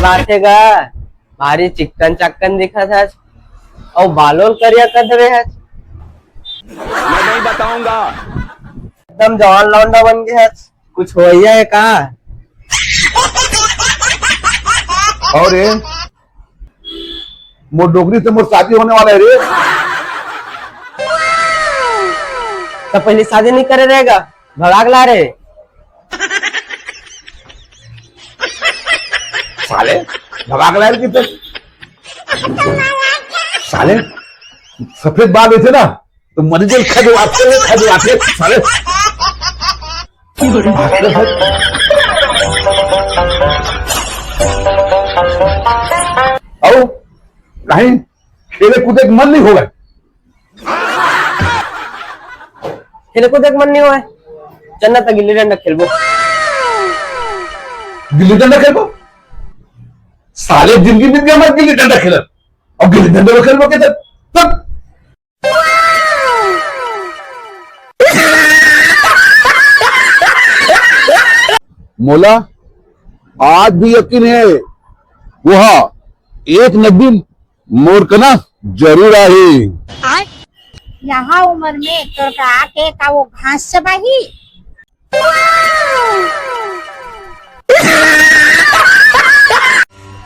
बात है गा, भारी चिकन चक्कन दिखा था और बालोल करिया कर रहे है। मैं नहीं बताऊंगा। एकदम जवान लौंडा बन गया है। कुछ हो है का? और ये मोर डोगरी से मोर शादी होने वाला है रे। तो पहले शादी नहीं करे रहेगा, भगाग ला रहे साले भगाग लायर की साले सफेद बाल हुए थे ना तो मरीजल खजवाते साले। और कहीं खेले कूदे का मन नहीं होगा? खेले कूदे का मन नहीं हुआ है, चलना तो गिल्ली डंडा खेलबो। गिल्ली डंडा खेलबो? साले जिंदगी में हमारे गिल्ली डंडा खेल और गिल्ली डंडा खेलबो के तब मोला आज भी यकीन है वह एक नदी मोरकना जरूर आई। यहाँ उम्र में तोरका आके का वो घास चबाही।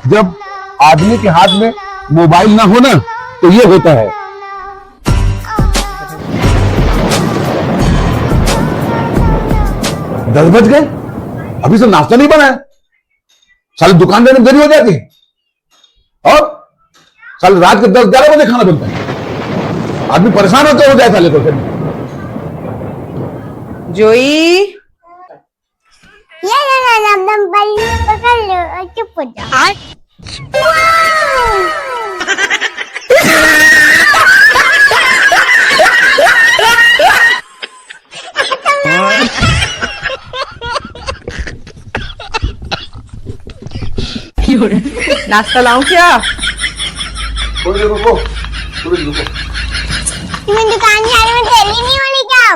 जब आदमी के हाथ में मोबाइल ना हो ना तो ये होता है। 10 बज गए, अभी से नाश्ता नहीं बना है। साले दुकानदार में देरी हो जाती है और साले रात के 10-11 बजे खाना बनता है। आदमी परेशान होकर हो जाए साले को। जोई पकड़ लो और चुप हो जाओ। नाश्ता लाऊं क्या? थोड़ी देर रुको। तुम्हें दुकान के आगे में थैली नहीं होनी क्या?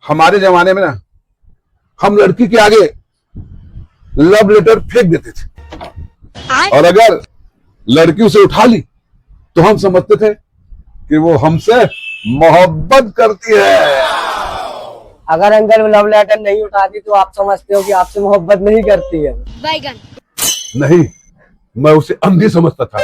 हमारे जमाने में ना हम लड़की के आगे लव लेटर फेंक देते थे और अगर लड़की उसे उठा ली तो हम समझते थे कि वो हमसे मोहब्बत करती है। अगर अंकल लव लेटर नहीं उठाती तो आप समझते हो कि आपसे मोहब्बत नहीं करती है। नहीं, मैं उसे अंधी समझता था।